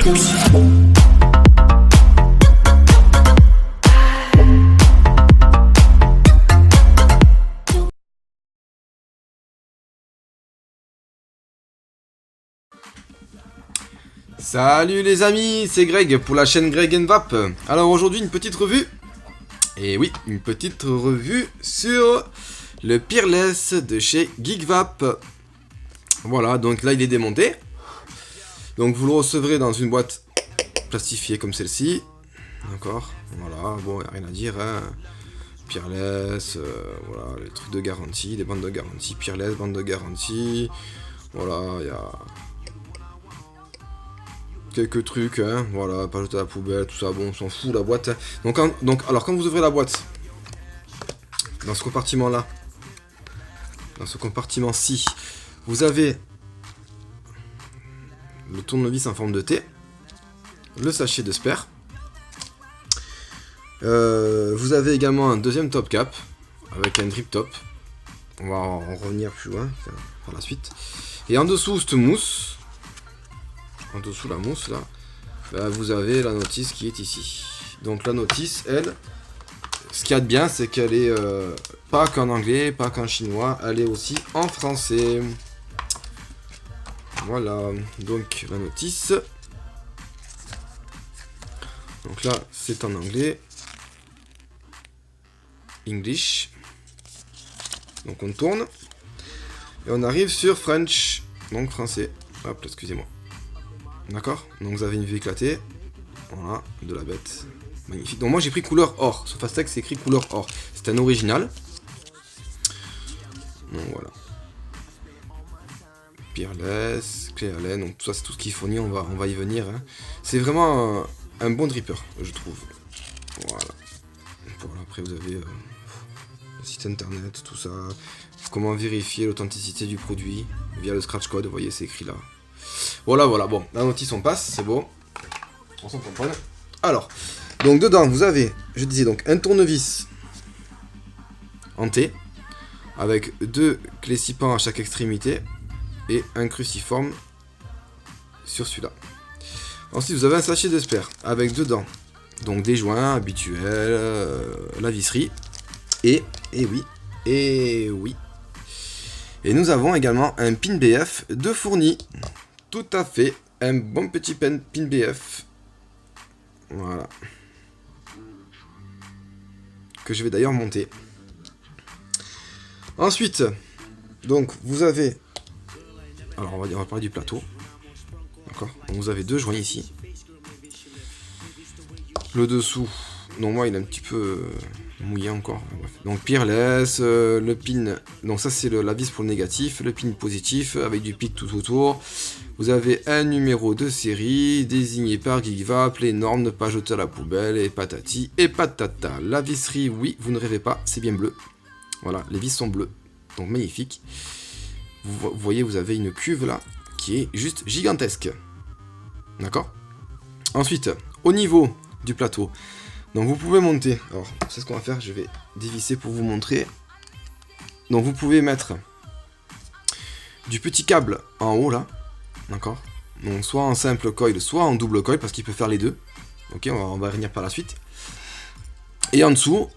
Salut les amis, c'est Greg pour la chaîne Greg & Vap. Alors aujourd'hui une petite revue. Et oui, une petite revue sur le Peerless de chez GeekVap. Voilà, donc là il est démonté. Donc vous le recevrez dans une boîte plastifiée comme celle-ci. D'accord, voilà, bon, y a rien à dire, hein. Peerless, voilà, les trucs de garantie, les bandes de garantie, Peerless, bande de garantie. Voilà, il y a quelques trucs, hein, voilà, pas jeter à la poubelle, tout ça, bon, on s'en fout, la boîte. Donc, alors, quand vous ouvrez la boîte, dans ce compartiment-là, dans ce compartiment-ci, vous avez le tournevis en forme de T, le sachet de spare, vous avez également un deuxième top cap, avec un drip top, on va en revenir plus loin, par la suite, et en dessous, cette mousse, en dessous la mousse là, vous avez la notice qui est ici. Donc la notice, elle, ce qu'il y a de bien, c'est qu'elle est pas qu'en anglais, pas qu'en chinois, elle est aussi en français. Voilà, donc la notice. Donc là, c'est en anglais. English. Donc on tourne. Et on arrive sur French, donc français. Hop, excusez-moi. D'accord, donc vous avez une vue éclatée. Voilà, de la bête. Magnifique. Donc moi j'ai pris couleur or. Sur Fastex c'est écrit couleur or. C'est un original. Donc voilà. Peerless, clé à laine. Donc tout ça c'est tout ce qui est fourni. On va y venir. Hein. C'est vraiment un bon dripper, je trouve. Voilà. Voilà, après vous avez le site internet, tout ça. Comment vérifier l'authenticité du produit via le scratch code. Vous voyez, c'est écrit là. Voilà, voilà, bon, la notice on passe, c'est bon. On s'en comprend. Alors, donc dedans, vous avez, je disais donc, un tournevis en T, avec 2 clés 6 pans à chaque extrémité, et un cruciforme sur celui-là. Ensuite, vous avez un sachet de spare, avec dedans, donc des joints habituels, la visserie, et oui, et nous avons également un pin BF de fourni. Tout à fait, un bon petit pin BF. Voilà. Que je vais d'ailleurs monter. Ensuite, donc vous avez... Alors on va parler du plateau. D'accord. Vous avez 2 joints ici. Le dessous, non moi il est un petit peu mouillé encore. Donc Peerless, le pin, donc ça c'est la vis pour le négatif, le pin positif avec du pic tout autour. Vous avez un numéro de série désigné par GeekVap, les normes, ne pas jeter à la poubelle et patati et patata. La visserie, oui, vous ne rêvez pas, c'est bien bleu. Voilà, les vis sont bleues, donc magnifique. Vous voyez, vous avez une cuve là qui est juste gigantesque. D'accord? Ensuite, au niveau du plateau, donc vous pouvez monter. Alors, c'est ce qu'on va faire, je vais dévisser pour vous montrer. Donc vous pouvez mettre du petit câble en haut là. D'accord, donc soit en simple coil, soit en double coil, parce qu'il peut faire les deux. Ok, on va revenir par la suite. Et en dessous,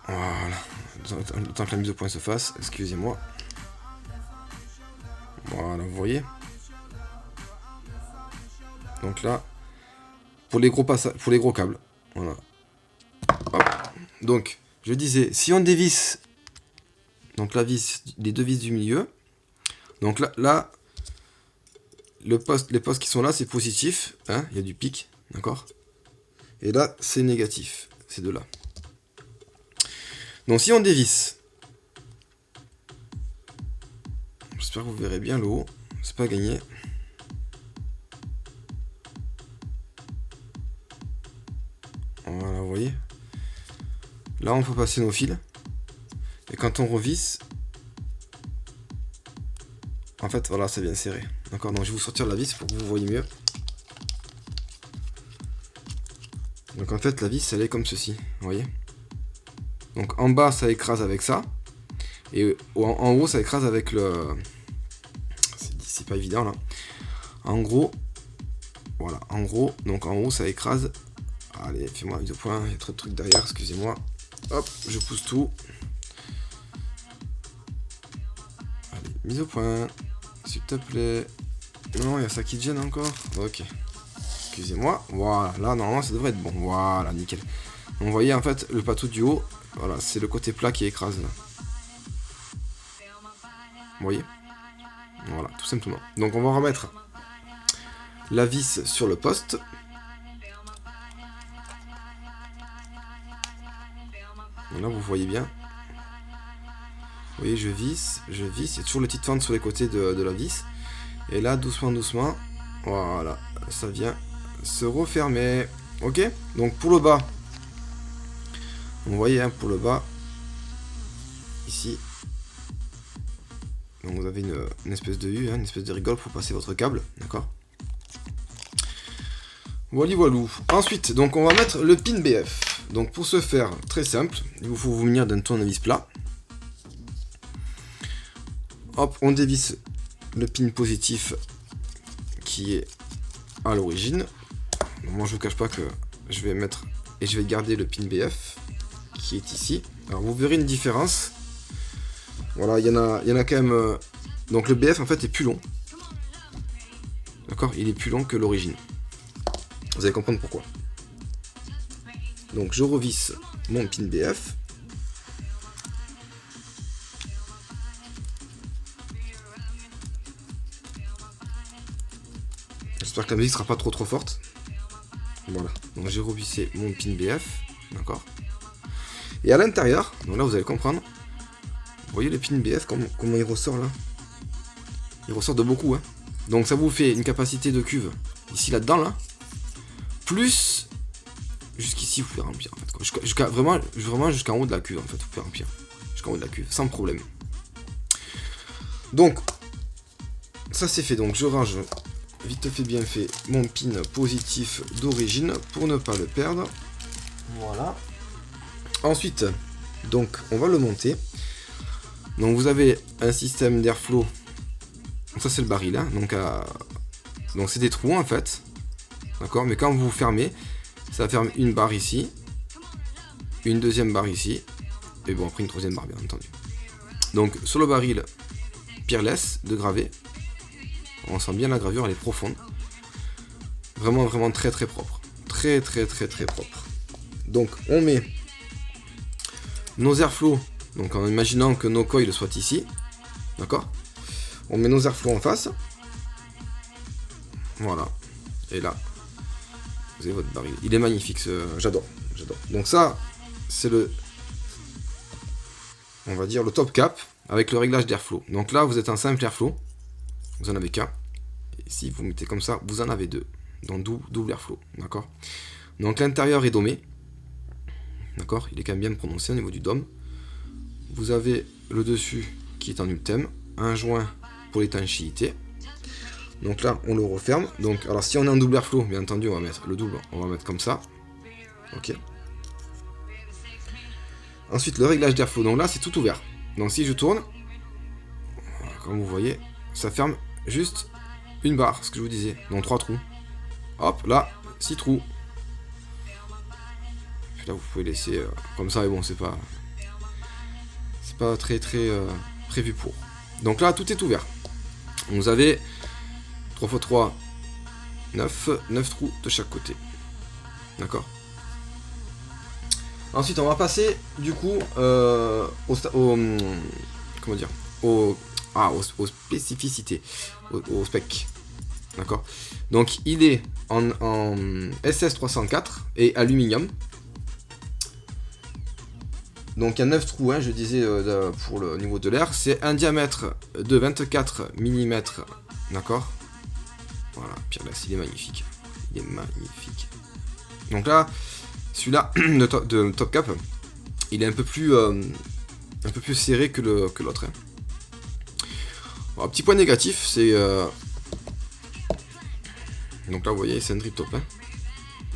voilà, le temps que la mise au point se fasse, excusez-moi. Voilà, vous voyez. Donc là, pour les gros pour les gros câbles, voilà. Hop. Donc, je disais, si on dévisse... Donc la vis, les 2 vis du milieu. Donc là les postes qui sont là, c'est positif. Hein, il y a du pic, d'accord. Et là, c'est négatif, ces deux-là. Donc si on dévisse, j'espère que vous verrez bien le haut. C'est pas gagné. Voilà, vous voyez. Là, on peut passer nos fils. Et quand on revisse, en fait, voilà, c'est bien serré. D'accord, donc je vais vous sortir la vis pour que vous voyez mieux. Donc en fait, la vis, elle est comme ceci, vous voyez. Donc en bas, ça écrase avec ça. Et en haut, ça écrase avec le c'est pas évident là. En gros, voilà, en gros, donc en haut ça écrase. Allez, fais-moi mise au point, il y a trop de trucs derrière, excusez-moi. Hop, je pousse tout. Allez, mise au point, s'il te plaît. Non, il y a ça qui te gêne encore. Ok. Excusez-moi. Voilà, là normalement ça devrait être bon. Voilà, nickel. Donc, vous voyez en fait le pâteau du haut, voilà, c'est le côté plat qui écrase là. Vous voyez? Voilà, tout simplement. Donc on va remettre la vis sur le poste. Et là vous voyez bien. Vous voyez, je visse, il y a toujours les petites fentes sur les côtés de la vis. Et là, doucement, doucement, voilà, ça vient se refermer. Ok? Donc pour le bas, vous voyez, hein, pour le bas, ici, donc vous avez une espèce de U, hein, une espèce de rigole pour passer votre câble, d'accord? Voilà, voilou. Ensuite, donc on va mettre le pin BF. Donc pour ce faire, très simple, il vous faut vous munir d'un tournevis plat. Hop, on dévisse le pin positif qui est à l'origine. Moi je vous cache pas que je vais mettre et je vais garder le pin BF qui est ici. Alors vous verrez une différence. Voilà, il y en a quand même. Donc le BF en fait est plus long. D'accord, il est plus long que l'origine. Vous allez comprendre pourquoi. Donc je revisse mon pin BF. J'espère que la musique sera pas trop forte. Voilà, donc j'ai revissé mon pin BF, d'accord. Et à l'intérieur, donc là vous allez comprendre. Vous voyez le pin BF, comment il ressort là? Il ressort de beaucoup, hein. Donc ça vous fait une capacité de cuve ici là-dedans là. Plus jusqu'ici vous pouvez remplir en fait. Vraiment jusqu'en haut de la cuve en fait, vous pouvez remplir. Jusqu'en haut de la cuve, sans problème. Donc, ça c'est fait, donc je range vite fait bien fait mon pin positif d'origine pour ne pas le perdre. Voilà. Ensuite, donc on va le monter. Donc vous avez un système d'airflow. Ça c'est le baril, hein. Donc c'est des trous en fait. D'accord, mais quand vous fermez, ça ferme une barre ici, une deuxième barre ici, et bon après une troisième barre bien entendu. Donc sur le baril Peerless de gravé, on sent bien la gravure, elle est profonde. Vraiment très propre. Très propre. Donc on met nos airflow, donc en imaginant que nos coils soient ici. D'accord? On met nos airflow en face. Voilà. Et là, vous avez votre baril. Il est magnifique, j'adore. Donc ça, c'est le, on va dire le top cap avec le réglage d'airflow. Donc là, vous êtes en simple airflow. Vous en avez qu'un. Et si vous mettez comme ça, vous en avez deux. Donc double airflow. D'accord. Donc l'intérieur est domé. D'accord. Il est quand même bien prononcé au niveau du dôme. Vous avez le dessus qui est en ultime. Un joint pour l'étanchéité. Donc là, on le referme. Donc, alors si on est en double airflow, bien entendu, on va mettre le double. On va mettre comme ça. Ok. Ensuite, le réglage d'airflow. Donc là, c'est tout ouvert. Donc si je tourne, comme vous voyez, ça ferme juste une barre, ce que je vous disais. Donc 3 trous. Hop, là, 6 trous. Puis là, vous pouvez laisser comme ça. Et bon, c'est pas très prévu pour. Donc là, tout est ouvert. Vous avez 3 x 3, 9 trous de chaque côté. D'accord. Ensuite, on va passer du coup aux spécificités, au spec. D'accord. Donc, il est en SS304 et aluminium. Donc, il y a 9 trous, hein, je disais, pour le niveau de l'air. C'est un diamètre de 24 mm. D'accord. Voilà, Peerless, il est magnifique. Il est magnifique. Donc là, celui-là, de top cap, il est un peu plus serré que l'autre. Hein. Alors, petit point négatif, c'est... Donc là, vous voyez, c'est un drip top. Hein.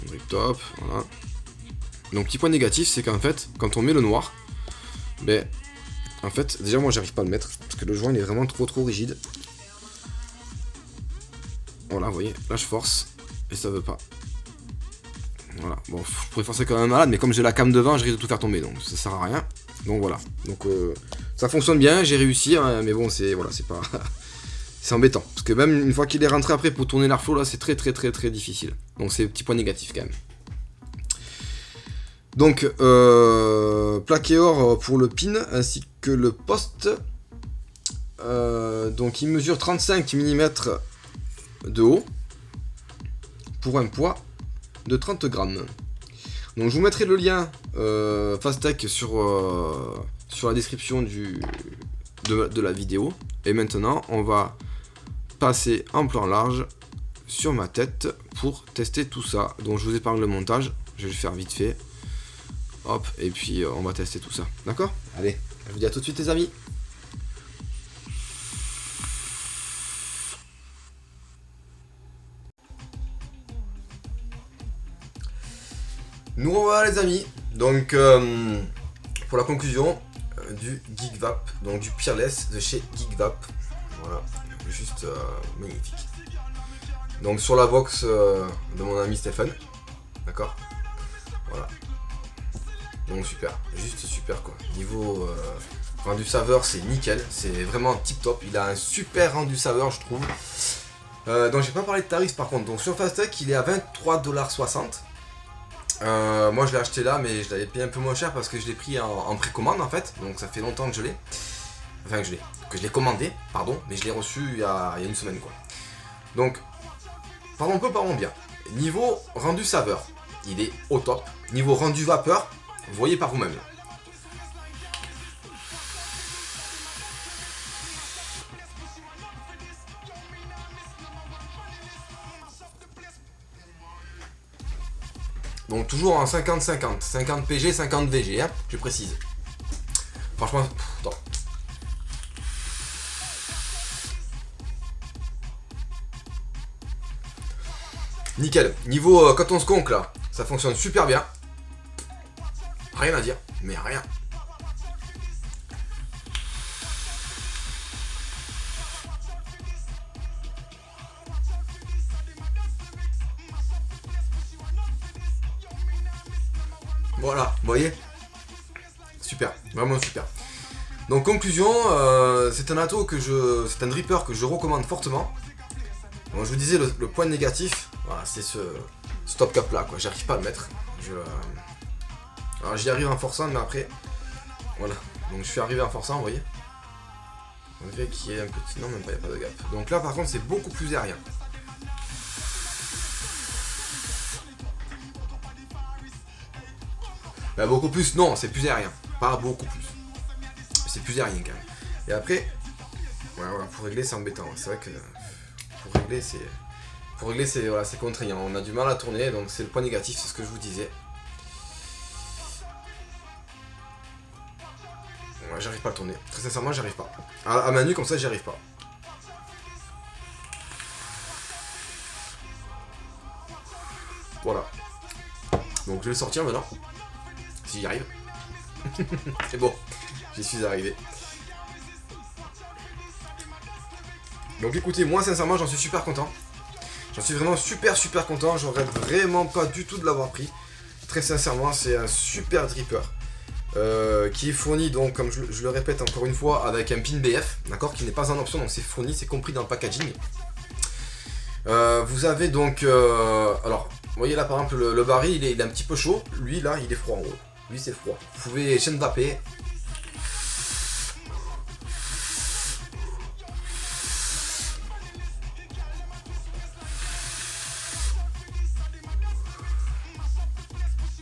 Un drip top, voilà. Donc, petit point négatif, c'est qu'en fait, quand on met le noir, ben, en fait, déjà, moi, j'arrive pas à le mettre, parce que le joint, il est vraiment trop rigide. Voilà, vous voyez, là je force, et ça veut pas. Voilà, bon, je pourrais forcer quand même malade, mais comme j'ai la cam devant, je risque de tout faire tomber, donc ça sert à rien. Donc voilà, donc ça fonctionne bien, j'ai réussi, hein, mais bon, c'est voilà, c'est pas... c'est embêtant, parce que même une fois qu'il est rentré après pour tourner l'airflow, là, c'est très difficile. Donc c'est un petit point négatif quand même. Donc, plaqué or pour le pin, ainsi que le poste. Donc il mesure 35 mm de haut, pour un poids de 30 grammes. Donc je vous mettrai le lien Fastech sur la description de la vidéo. Et maintenant on va passer en plan large sur ma tête pour tester tout ça. Donc je vous épargne le montage, je vais le faire vite fait. Hop, et puis on va tester tout ça. D'accord? Allez, je vous dis à tout de suite les amis. Nous revoilà les amis, donc pour la conclusion du GeekVap, donc du Peerless de chez GeekVap, voilà, juste magnifique. Donc sur la box de mon ami Stéphane, d'accord, voilà, donc super, juste super quoi, niveau rendu saveur c'est nickel, c'est vraiment tip top, il a un super rendu saveur je trouve. Donc j'ai pas parlé de tarifs par contre, donc sur Fastech il est à 23,60 $. Moi je l'ai acheté là mais je l'avais payé un peu moins cher parce que je l'ai pris en précommande en fait, donc ça fait longtemps que je l'ai, enfin que je l'ai commandé, pardon, mais je l'ai reçu il y a une semaine quoi. Donc parlons peu, parlons bien. Niveau rendu saveur, il est au top. Niveau rendu vapeur, vous voyez par vous-même. Donc toujours en 50-50, 50 PG, 50 VG, hein, je précise. Franchement, attends. Nickel. Niveau coton skunk là, ça fonctionne super bien. Rien à dire, mais rien. Voilà, vous voyez, super, vraiment super. Donc conclusion, c'est un ato c'est un dripper que je recommande fortement. Donc je vous disais le point négatif, voilà, c'est ce top cap là quoi, j'arrive pas à le mettre. Alors j'y arrive en forçant mais après, voilà, donc je suis arrivé en forçant, vous voyez. On dirait qu'il y a un petit, non même pas, il n'y a pas de gap. Donc là par contre c'est beaucoup plus aérien. Bah, beaucoup plus, non, c'est plus aérien. Pas beaucoup plus. C'est plus aérien quand même. Et après, ouais, voilà, pour régler c'est embêtant. C'est vrai que pour régler c'est voilà, c'est contraignant. On a du mal à tourner, donc c'est le point négatif, c'est ce que je vous disais. Ouais, j'arrive pas à le tourner. Très sincèrement, j'arrive pas. À main nue comme ça, j'y arrive pas. Voilà. Donc je vais le sortir maintenant. Si j'y arrive. C'est bon, j'y suis arrivé. Donc écoutez, moi sincèrement j'en suis super content. J'en suis vraiment super content. Je regrette vraiment pas du tout de l'avoir pris. Très sincèrement, c'est un super dripper. Qui est fourni donc, comme je le répète encore une fois, avec un pin BF, d'accord, qui n'est pas en option, donc c'est fourni, c'est compris dans le packaging. Vous avez donc, alors, vous voyez là par exemple le baril, il est un petit peu chaud. Lui là, il est froid en haut. Lui c'est froid. Vous pouvez chaîne vaper.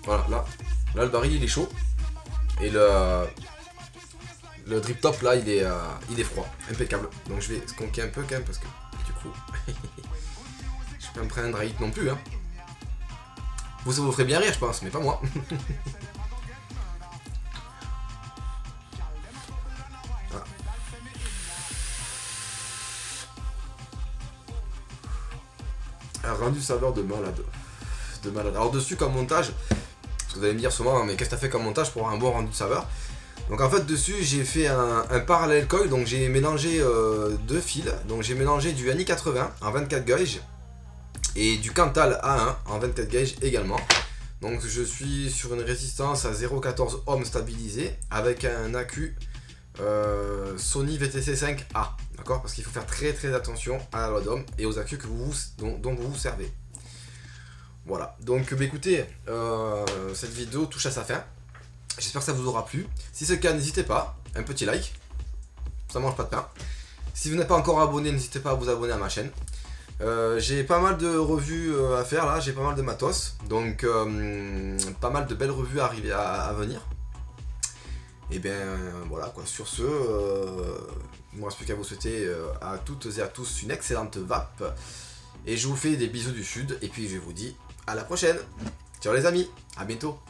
Voilà, là le baril il est chaud. Et le drip top là il est froid, impeccable. Donc je vais skunker un peu quand même parce que du coup je vais pas me prendre un dry hit non plus hein. Vous ça vous ferait bien rire je pense, mais pas moi. Voilà. Un rendu saveur de malade. Alors dessus comme montage, parce que vous allez me dire souvent mais qu'est-ce que t'as fait comme montage pour avoir un bon rendu de saveur. Donc en fait dessus j'ai fait un parallèle coil, donc j'ai mélangé deux fils, donc j'ai mélangé du Ani 80 en 24 gauge Et du Cantal A1 en 24 gauge également. Donc je suis sur une résistance à 0,14 ohms stabilisée avec un accu Sony VTC5A. D'accord? Parce qu'il faut faire très attention à la loi d'Ohm et aux accus que dont vous vous servez. Voilà. Donc bah, écoutez, cette vidéo touche à sa fin. J'espère que ça vous aura plu. Si c'est le cas, n'hésitez pas. Un petit like. Ça mange pas de pain. Si vous n'êtes pas encore abonné, n'hésitez pas à vous abonner à ma chaîne. J'ai pas mal de revues à faire là, j'ai pas mal de matos, donc pas mal de belles revues à venir. Et bien voilà quoi, sur ce, il ne me reste plus qu'à vous souhaiter à toutes et à tous une excellente vape. Et je vous fais des bisous du sud, et puis je vous dis à la prochaine. Ciao les amis, à bientôt.